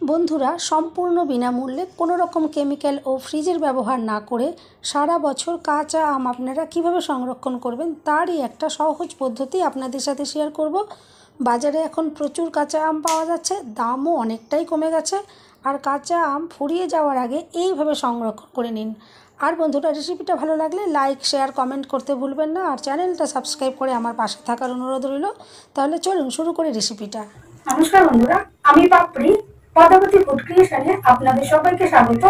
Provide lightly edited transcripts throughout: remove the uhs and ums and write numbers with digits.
বন্ধুরা, সম্পূর্ণ বিনামূল্যে কোনো রকম কেমিক্যাল ও ফ্রিজের ব্যবহার না করে সারা বছর কাঁচা আম আপনারা কীভাবে সংরক্ষণ করবেন তারই একটা সহজ পদ্ধতি আপনাদের সাথে শেয়ার করব। বাজারে এখন প্রচুর কাঁচা আম পাওয়া যাচ্ছে, দামও অনেকটাই কমে গেছে। আর কাঁচা আম ফুরিয়ে যাওয়ার আগে এইভাবে সংরক্ষণ করে নিন। আর বন্ধুরা, রেসিপিটা ভালো লাগলে লাইক, শেয়ার, কমেন্ট করতে ভুলবেন না। আর চ্যানেলটা সাবস্ক্রাইব করে আমার পাশে থাকার অনুরোধ রইল। তাহলে চলুন শুরু করি রেসিপিটা। নমস্কার বন্ধুরা, আমি পাপড়ি পদ্মাবতী ফুড ক্রিয়েশনে আপনাদের সবাইকে স্বাগত।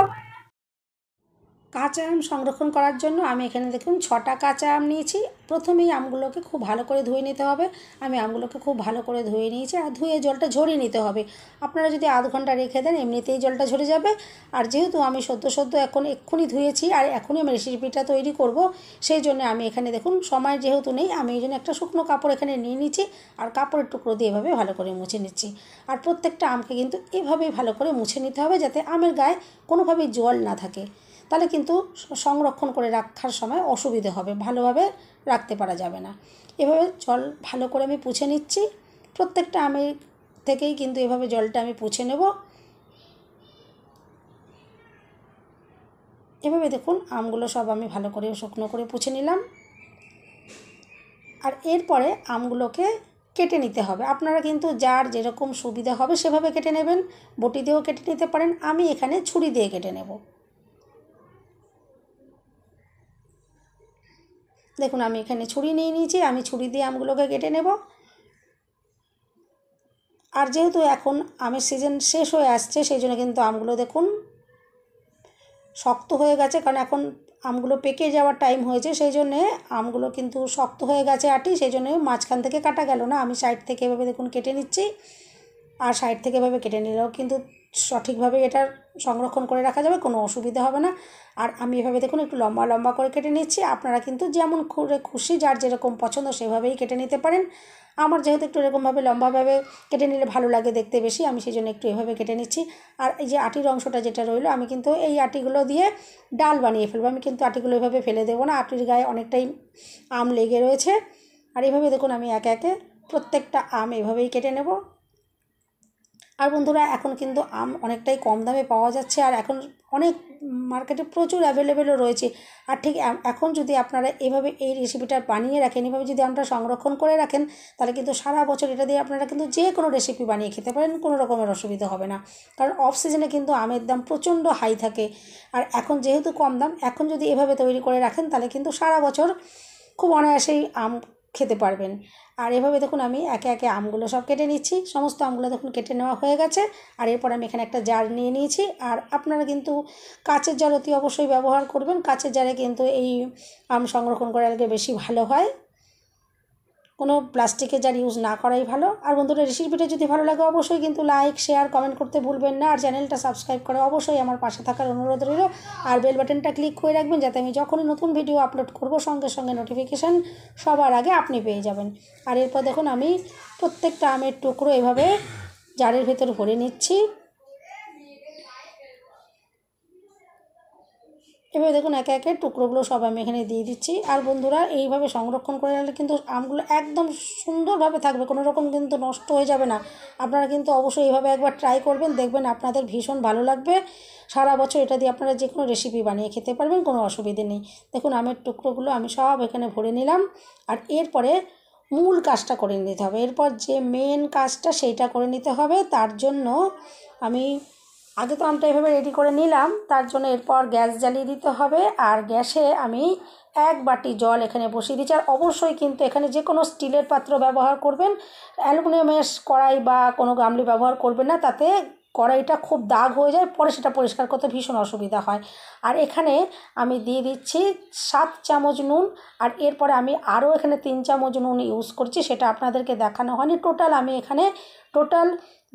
কাঁচা আম সংরক্ষণ করার জন্য আমি এখানে দেখুন 6টা কাঁচা আম নিয়েছি। প্রথমেই আমগুলোকে খুব ভালো করে ধুয়ে নিতে হবে। আমি আমগুলোকে খুব ভালো করে ধুয়ে নিয়েছি, আর ধুয়ে জলটা ঝরিয়ে নিতে হবে। আপনারা যদি আধ ঘন্টা রেখে দেন এমনিতেই জলটা ঝরে যাবে। আর যেহেতু আমি সদ্য এক্ষুনি ধুয়েছি আর এখনই আমি রেসিপিটা তৈরি করব, সেই জন্য আমি এখানে দেখুন সময় যেহেতু নেই, আমি এই জন্য একটা শুকনো কাপড় এখানে নিয়ে নিচ্ছি আর কাপড়ের টুকরো দিয়ে এভাবে ভালো করে মুছে নিচ্ছি। আর প্রত্যেকটা আমকে কিন্তু এভাবেই ভালো করে মুছে নিতে হবে, যাতে আমের গায়ে কোনোভাবেই জল না থাকে। তাহলে কিন্তু সংরক্ষণ করে রাখার সময় অসুবিধে হবে, ভালোভাবে রাখতে পারা যাবে না। এভাবে জল ভালো করে আমি পুছে নিচ্ছি। প্রত্যেকটা আমের থেকেই কিন্তু এভাবে জলটা আমি পুছে নেব। এভাবে দেখুন আমগুলো সব আমি ভালো করে শুকনো করে পুছে নিলাম। আর এরপরে আমগুলোকে কেটে নিতে হবে। আপনারা কিন্তু যার যেরকম সুবিধা হবে সেভাবে কেটে নেবেন। বটি দিয়েও কেটে নিতে পারেন, আমি এখানে ছুরি দিয়ে কেটে নেব। দেখুন আমি এখানে ছুরি নিয়ে নিয়েছি, আমি ছুরি দিয়ে আমগুলোকে কেটে নেব। আর যেহেতু এখন আমের সিজন শেষ হয়ে আসছে, সেই জন্য কিন্তু আমগুলো দেখুন শক্ত হয়ে গেছে, কারণ এখন আমগুলো পেকে যাওয়ার টাইম হয়েছে, সেই জন্যে আমগুলো কিন্তু শক্ত হয়ে গেছে আটি, সেই জন্য মাঝখান থেকে কাটা গেল না। আমি সাইড থেকে এভাবে দেখুন কেটে নিচ্ছি। আর সাইড থেকে এভাবে কেটে নিলেও কিন্তু সঠিকভাবে এটা সংরক্ষণ করে রাখা যাবে, কোনো অসুবিধা হবে না। আর আমি এভাবে দেখুন একটু লম্বা লম্বা করে কেটে নিচ্ছি। আপনারা কিন্তু যেমন করে খুশি, যার যেরকম পছন্দ সেভাবেই কেটে নিতে পারেন। আমার যেহেতু একটু এরকমভাবে লম্বাভাবে কেটে নিলে ভালো লাগে দেখতে বেশি, আমি সেই জন্য একটু এভাবে কেটে নিচ্ছি। আর এই যে আটির অংশটা যেটা রইলো, আমি কিন্তু এই আটিগুলো দিয়ে ডাল বানিয়ে ফেলবো। আমি কিন্তু আটিগুলো এভাবে ফেলে দেবো না, আটির গায়ে অনেকটাই আম লেগে রয়েছে। আর এভাবে দেখুন আমি একে একে প্রত্যেকটা আম এভাবেই কেটে নেব। আর বন্ধুরা, এখন কিন্তু আম অনেকটাই কম দামে পাওয়া যাচ্ছে, আর এখন অনেক মার্কেটে প্রচুর অ্যাভেলেবেলও রয়েছে। আর ঠিক এখন যদি আপনারা এভাবে এই রেসিপিটা বানিয়ে রাখেন, এভাবে যদি আমরা সংরক্ষণ করে রাখেন, তাহলে কিন্তু সারা বছর এটা দিয়ে আপনারা কিন্তু যে কোনো রেসিপি বানিয়ে খেতে পারেন, কোনো রকমের অসুবিধা হবে না। কারণ অফ সিজনে কিন্তু আমের দাম প্রচণ্ড হাই থাকে। আর এখন যেহেতু কম দাম, এখন যদি এভাবে তৈরি করে রাখেন তাহলে কিন্তু সারা বছর খুব অনায়াসেই আম খেতে পারবেন। আর এভাবে দেখুন আমি একে একে আমগুলো সব কেটে নিচ্ছি। সমস্ত আমগুলো দেখুন কেটে নেওয়া হয়ে গেছে। আর এরপর আমি এখানে একটা জার নিয়ে নিয়েছি। আর আপনারা কিন্তু কাচের জার অতি অবশ্যই ব্যবহার করবেন। কাচের জারে কিন্তু এই আম সংরক্ষণ করার আগে বেশি ভালো হয়, কোনো প্লাস্টিকের জার ইউজ না করাই ভালো। আর বন্ধুরা, রেসিপিটা যদি ভালো লাগে অবশ্যই কিন্তু লাইক, শেয়ার, কমেন্ট করতে ভুলবেন না। আর চ্যানেলটা সাবস্ক্রাইব করে অবশ্যই আমার পাশে থাকার অনুরোধ রইল। আর বেল বাটনটা ক্লিক করে রাখবেন, যাতে আমি যখনই নতুন ভিডিও আপলোড করব সঙ্গে সঙ্গে নোটিফিকেশান সবার আগে আপনি পেয়ে যাবেন। আর এরপর দেখুন আমি প্রত্যেকটা আমের টুকরো এভাবে জারের ভেতর ভরে নিচ্ছি। এভাবে দেখুন একে একে টুকরোগুলো সব আমি এখানে দিয়ে দিচ্ছি। আর বন্ধুরা, এইভাবে সংরক্ষণ করে রাখলে কিন্তু আমগুলো একদম সুন্দরভাবে থাকবে, কোনো রকম কিন্তু নষ্ট হয়ে যাবে না। আপনারা কিন্তু অবশ্যই এইভাবে একবার ট্রাই করবেন, দেখবেন আপনাদের ভীষণ ভালো লাগবে। সারা বছর এটা দিয়ে আপনারা যে কোনো রেসিপি বানিয়ে খেতে পারবেন, কোনো অসুবিধে নেই। দেখুন আমের টুকরোগুলো আমি সব এখানে ভরে নিলাম। আর এরপরে মূল কাজটা করে নিতে হবে। এরপর যে মেন কাজটা সেইটা করে নিতে হবে। তার জন্য আমি আগে তো আমটা এভাবে রেডি করে নিলাম, তার জন্য এরপর গ্যাস জ্বালিয়ে দিতে হবে। আর গ্যাসে আমি 1 বাটি জল এখানে বসিয়ে দিচ্ছি। আর অবশ্যই কিন্তু এখানে যে কোনো স্টিলের পাত্র ব্যবহার করবেন, অ্যালুমিনিয়ামের কড়াই বা কোনো গামলি ব্যবহার করবেন না, তাতে কড়াইটা খুব দাগ হয়ে যায়, পরে সেটা পরিষ্কার করতে ভীষণ অসুবিধা হয়। আর এখানে আমি দিয়ে দিচ্ছি 7 চামচ নুন। আর এরপরে আমি আরও এখানে 3 চামচ নুন ইউজ করছি, সেটা আপনাদেরকে দেখানো হয়নি। টোটাল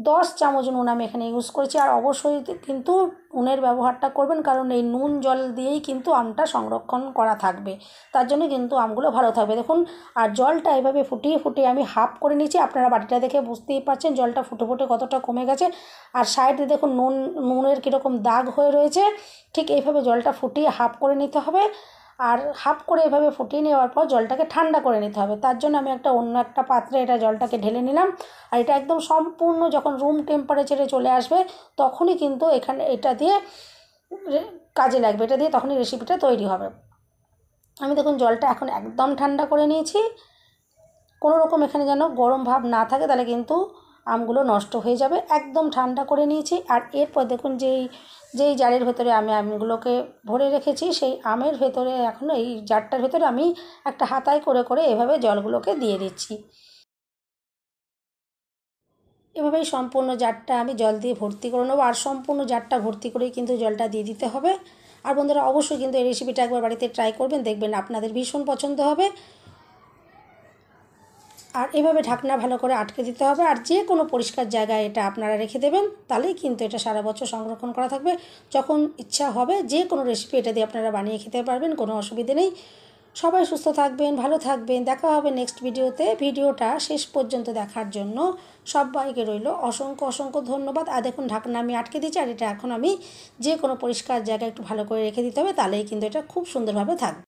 10 চামচ নুন আমি এখানে ইউজ করেছি। আর অবশ্যই কিন্তু নুনের ব্যবহারটা করবেন, কারণ এই নুন জল দিয়েই কিন্তু আমটা সংরক্ষণ করা থাকবে, তার জন্য কিন্তু আমগুলো ভালো থাকবে। দেখুন, আর জলটা এভাবে ফুটিয়ে ফুটিয়ে আমি হাফ করে নিয়েছি। আপনারা বাটিটা দেখে বুঝতেই পারছেন জলটা ফুটে ফুটে কতটা কমে গেছে। আর সাইডে দেখুন নুনের কীরকম দাগ হয়ে রয়েছে। ঠিক এইভাবে জলটা ফুটিয়ে হাফ করে নিতে হবে। আর হাফ করে এভাবে ফুটিয়ে নেওয়ার পর জলটাকে ঠান্ডা করে নিতে হবে। তার জন্য আমি অন্য একটা পাত্রে এটা জলটাকে ঢেলে নিলাম। আর এটা একদম সম্পূর্ণ যখন রুম টেম্পারেচারে চলে আসবে তখনই কিন্তু এখানে এটা দিয়ে কাজে লাগবে, এটা দিয়ে তখনই রেসিপিটা তৈরি হবে। আমি দেখুন জলটা এখন একদম ঠান্ডা করে নিয়েছি। কোনো রকম এখানে যেন গরম ভাব না থাকে, তাহলে কিন্তু আমগুলো নষ্ট হয়ে যাবে। একদম ঠান্ডা করে নিয়েছি। আর এরপর দেখুন যেই জারের ভেতরে আমি আমগুলোকে ভরে রেখেছি সেই আমের ভেতরে এখন এই জারটার ভেতরে আমি একটা হাতায় করে করে এভাবে জলগুলোকে দিয়ে দিচ্ছি। এভাবেই সম্পূর্ণ জারটা আমি জল দিয়ে ভর্তি করে নেবো। আর সম্পূর্ণ জারটা ভর্তি করেই কিন্তু জলটা দিয়ে দিতে হবে। আর বন্ধুরা অবশ্যই কিন্তু এই রেসিপিটা একবার বাড়িতে ট্রাই করবেন, দেখবেন আপনাদের ভীষণ পছন্দ হবে। আর এভাবে ঢাকনা ভালো করে আটকে দিতে হবে। আর যে কোনো পরিষ্কার জায়গায় এটা আপনারা রেখে দেবেন, তাহলেই কিন্তু এটা সারা বছর সংরক্ষণ করা থাকবে। যখন ইচ্ছা হবে যে কোনো রেসিপি এটা দিয়ে আপনারা বানিয়ে খেতে পারবেন, কোনো অসুবিধে নেই। সবাই সুস্থ থাকবেন, ভালো থাকবেন। দেখা হবে নেক্সট ভিডিওতে। ভিডিওটা শেষ পর্যন্ত দেখার জন্য সবাইকে রইল অসংখ্য অসংখ্য ধন্যবাদ। আর দেখুন ঢাকনা আমি আটকে দিচ্ছি। আর এটা এখন আমি যে কোনো পরিষ্কার জায়গায় একটু ভালো করে রেখে দিতে হবে, তাহলেই কিন্তু এটা খুব সুন্দরভাবে থাকবে।